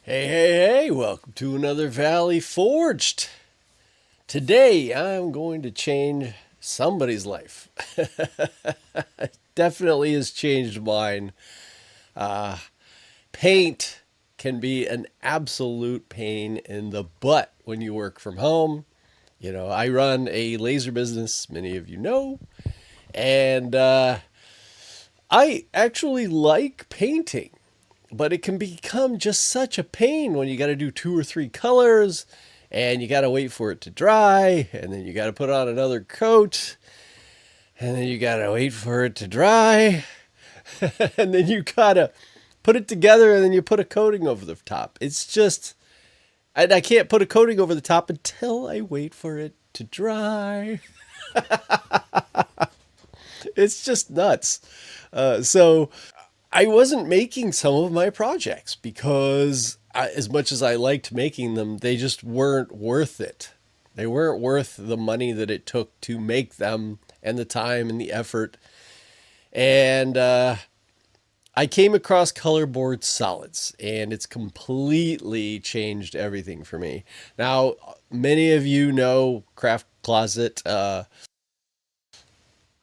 Hey, hey, hey, welcome to another Valley Forged. Today I'm going to change somebody's life. Definitely has changed mine. Paint can be an absolute pain in the butt when you work from home. You know, I run a laser business, many of you know, and I actually like painting. But it can become just such a pain when you got to do two or three colors and you got to wait for it to dry and then you got to put on another coat and then you got to wait for it to dry and then you got to put it together and then you put a coating over the top. It's just, and I can't put a coating over the top until I wait for it to dry. It's just nuts. So I wasn't making some of my projects because as much as I liked making them, they just weren't worth it. They weren't worth the money that it took to make them and the time and the effort. And I came across colorboard solids and it's completely changed everything for me. Now, many of you know Craft Closet.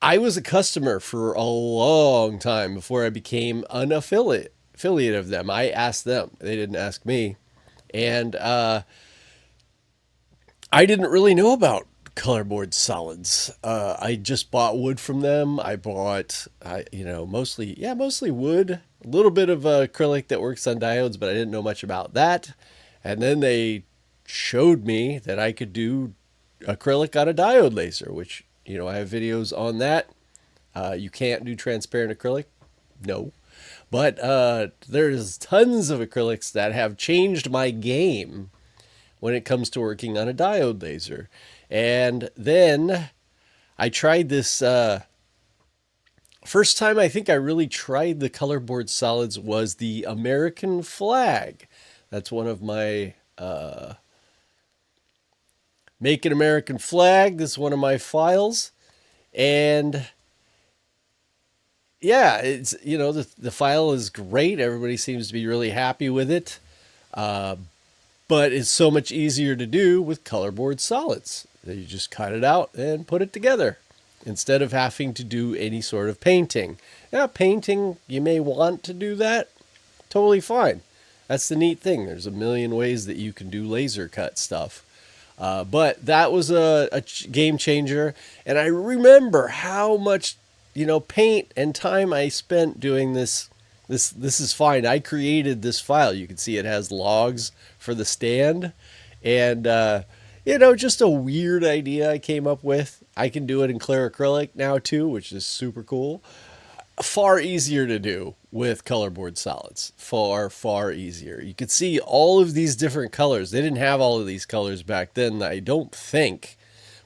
I was a customer for a long time before I became an affiliate of them. I asked them; they didn't ask me, and I didn't really know about colorboard solids. I just bought wood from them. I bought, mostly wood, a little bit of acrylic that works on diodes, but I didn't know much about that. And then they showed me that I could do acrylic on a diode laser, which I have videos on that. You can't do transparent acrylic, no, but there's tons of acrylics that have changed my game when it comes to working on a diode laser. And then I tried this. First time I think I really tried the colorboard solids was the American flag. That's one of my Make an American Flag. This is one of my files. And yeah, it's the file is great. Everybody seems to be really happy with it. But it's so much easier to do with colorboard solids. You just cut it out and put it together instead of having to do any sort of painting. Now, painting, you may want to do that. Totally fine. That's the neat thing. There's a million ways that you can do laser cut stuff. But that was a game changer. And I remember how much, paint and time I spent doing this. This is fine. I created this file. You can see it has logs for the stand. And, just a weird idea I came up with. I can do it in clear acrylic now too, which is super cool. Far easier to do with colorboard solids. Far, far easier. You could see all of these different colors. They didn't have all of these colors back then, I don't think.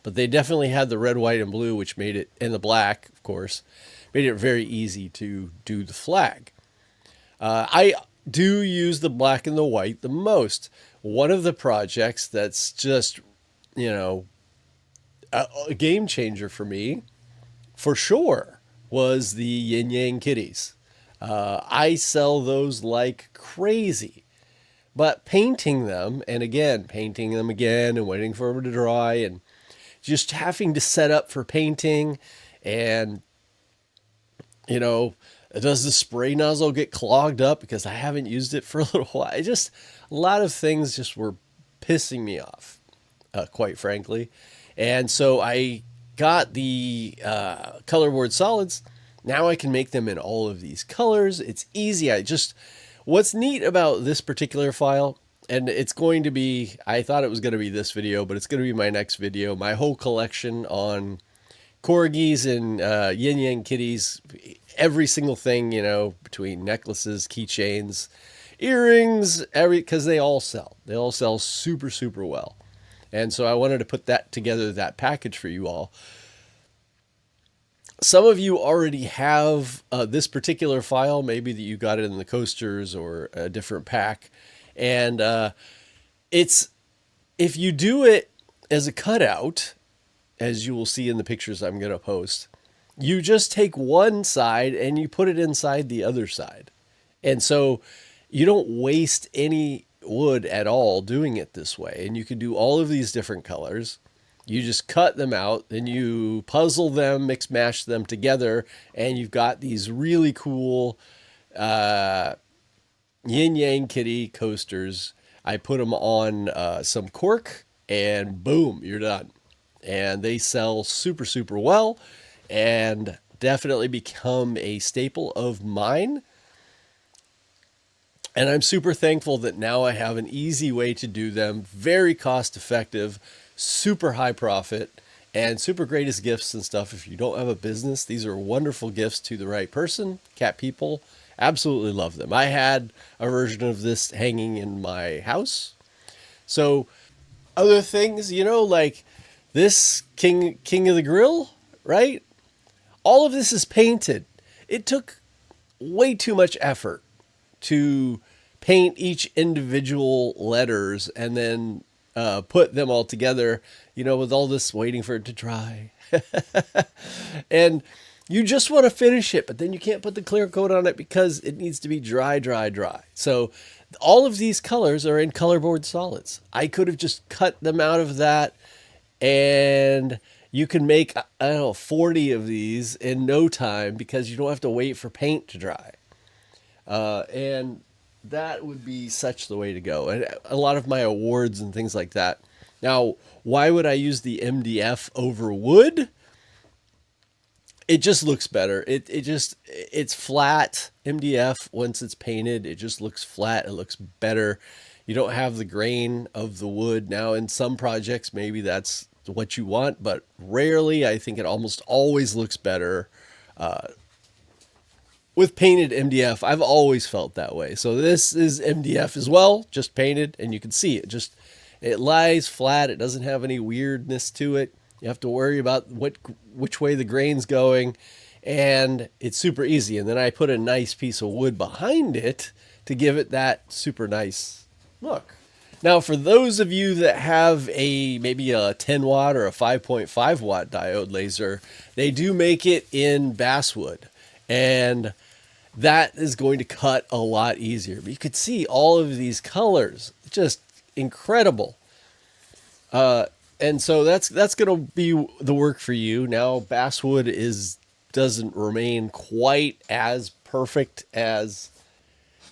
But they definitely had the red, white, and blue, which made it, and the black, of course, made it very easy to do the flag. I do use the black and the white the most. One of the projects that's just, a game changer for me, for sure, was the Yin Yang Kitties. I sell those like crazy. But painting them, and again, painting them again, and waiting for them to dry, and just having to set up for painting, and, does the spray nozzle get clogged up because I haven't used it for a little while? A lot of things just were pissing me off, quite frankly. And so I got the colorboard solids. Now I can make them in all of these colors. It's easy. What's neat about this particular file, and it's going to be, I thought it was going to be this video, but it's going to be my next video, my whole collection on corgis and yin yang kitties, every single thing, between necklaces, keychains, earrings, because they all sell. They all sell super, super well. And so I wanted to put that together, that package for you all. Some of you already have this particular file, maybe that you got it in the coasters or a different pack. And it's, if you do it as a cutout, as you will see in the pictures I'm going to post, you just take one side and you put it inside the other side. And so you don't waste any wood at all doing it this way. And you can do all of these different colors. You just cut them out, then you puzzle them, mix mash them together, and you've got these really cool Yin Yang Kitty coasters. I put them on some cork, and boom, you're done. And they sell super, super well, and definitely become a staple of mine. And I'm super thankful that now I have an easy way to do them, very cost effective, super high profit, and super great as gifts and stuff. If you don't have a business, these are wonderful gifts to the right person. Cat people absolutely love them. I had a version of this hanging in my house. So other things, you know, like this King of the Grill, right? All of this is painted. It took way too much effort to paint each individual letters and then put them all together, you know, with all this waiting for it to dry. And you just want to finish it, but then you can't put the clear coat on it because it needs to be dry, dry, dry. So all of these colors are in colorboard solids. I could have just cut them out of that, and you can make, I don't know, 40 of these in no time because you don't have to wait for paint to dry. And that would be such the way to go. And a lot of my awards and things like that. Now, why would I use the MDF over wood? It just looks better. It's flat. MDF, once it's painted, it just looks flat. It looks better. You don't have the grain of the wood. Now, in some projects, maybe that's what you want, but rarely. I think it almost always looks better with painted MDF. I've always felt that way. So this is MDF as well, just painted, and you can see it. It lies flat. It doesn't have any weirdness to it. You have to worry about which way the grain's going, and it's super easy. And then I put a nice piece of wood behind it to give it that super nice look. Now, for those of you that have maybe a 10 watt or a 5.5 watt diode laser, they do make it in basswood, and that is going to cut a lot easier. But you could see all of these colors, just incredible. And so that's going to be the work for you. Now, basswood doesn't remain quite as perfect as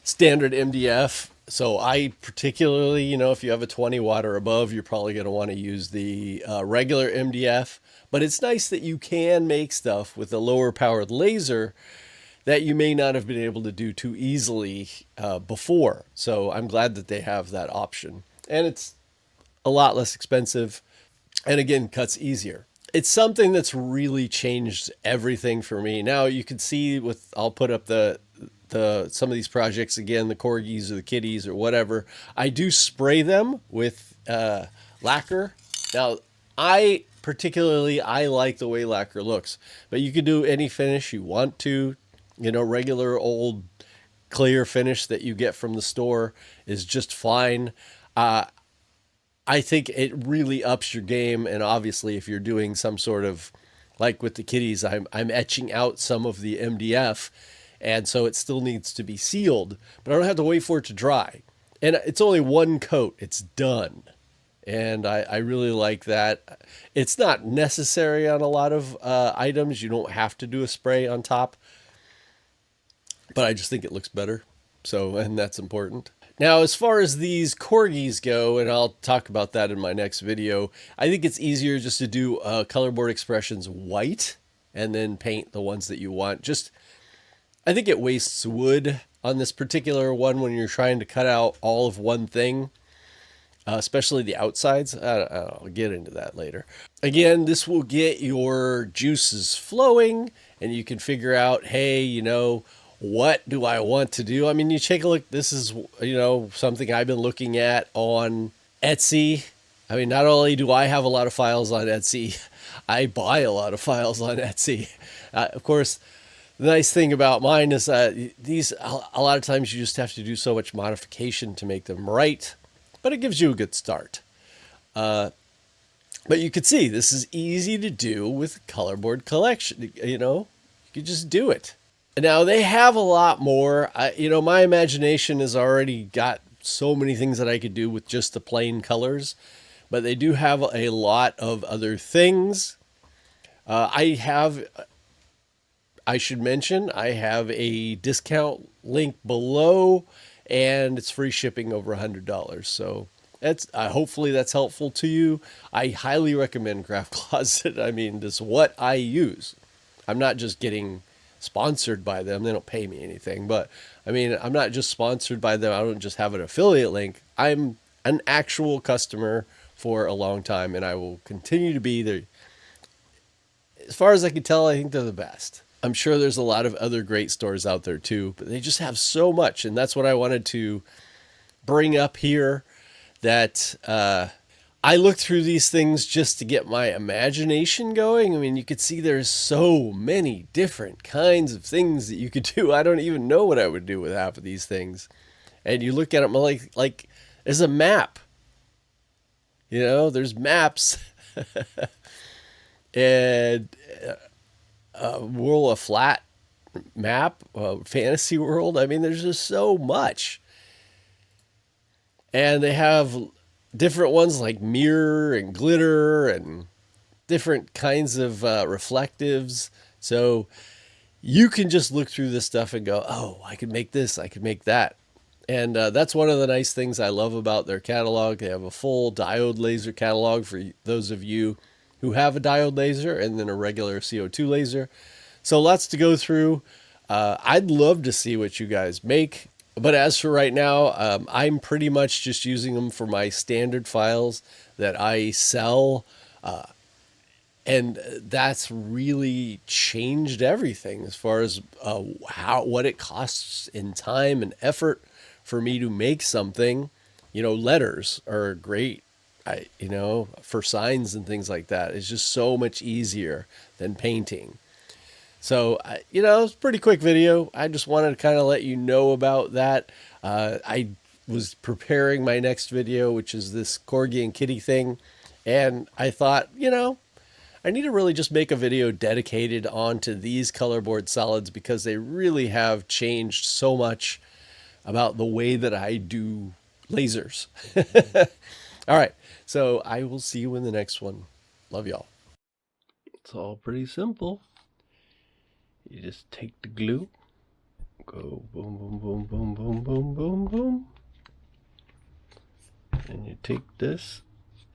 standard MDF. So I particularly, you know, if you have a 20 watt or above, you're probably going to want to use the regular MDF. But it's nice that you can make stuff with a lower powered laser that you may not have been able to do too easily before. So I'm glad that they have that option. And it's a lot less expensive. And again, cuts easier. It's something that's really changed everything for me. Now you can see I'll put up some of these projects again, the corgis or the kitties or whatever. I do spray them with lacquer. Now I like the way lacquer looks, but you can do any finish you want to. You know, regular old clear finish that you get from the store is just fine. I think it really ups your game. And obviously if you're doing some sort of, like with the kitties, I'm etching out some of the MDF, and so it still needs to be sealed, but I don't have to wait for it to dry. And it's only one coat, it's done. And I really like that. It's not necessary on a lot of items. You don't have to do a spray on top, but I just think it looks better. So, and that's important. Now, as far as these corgis go, and I'll talk about that in my next video, I think it's easier just to do colorboard expressions white and then paint the ones that you want. I think it wastes wood on this particular one when you're trying to cut out all of one thing, especially the outsides. I'll get into that later. Again, this will get your juices flowing, and you can figure out, hey, you know, what do I want to do? I mean, you take a look. This is, you know, something I've been looking at on Etsy. I mean, not only do I have a lot of files on Etsy, I buy a lot of files on Etsy. Of course, the nice thing about mine is that a lot of times you just have to do so much modification to make them right, but it gives you a good start. But you can see this is easy to do with colorboard collection. You know, you can just do it. Now they have a lot more. You know, my imagination has already got so many things that I could do with just the plain colors, but they do have a lot of other things. I should mention, I have a discount link below, and it's free shipping over $100. So that's hopefully that's helpful to you. I highly recommend Craft Closet. I mean, this is what I use. I'm not just getting sponsored by them. They don't pay me anything, but I mean, I'm not just sponsored by them. I don't just have an affiliate link. I'm an actual customer for a long time, and I will continue to be there. As far as I can tell, I think they're the best. I'm sure there's a lot of other great stores out there too, but they just have so much. And that's what I wanted to bring up here, that I look through these things just to get my imagination going. I mean, you could see there's so many different kinds of things that you could do. I don't even know what I would do with half of these things. And you look at them like there's a map. You know, there's maps. And a flat map, fantasy world. I mean, there's just so much. And they have different ones like mirror and glitter and different kinds of reflectives. So you can just look through this stuff and go, oh, I could make this, I could make that. And that's one of the nice things I love about their catalog. They have a full diode laser catalog for those of you who have a diode laser, and then a regular CO2 laser. So lots to go through. I'd love to see what you guys make. But as for right now, I'm pretty much just using them for my standard files that I sell. And that's really changed everything as far as what it costs in time and effort for me to make something. You know, letters are great. For signs and things like that, it's just so much easier than painting. So, it's a pretty quick video. I just wanted to kind of let you know about that. I was preparing my next video, which is this Corgi and Kitty thing. And I thought, I need to really just make a video dedicated onto these colorboard solids, because they really have changed so much about the way that I do lasers. All right. So I will see you in the next one. Love y'all. It's all pretty simple. You just take the glue, go boom, boom, boom, boom, boom, boom, boom, boom. And you take this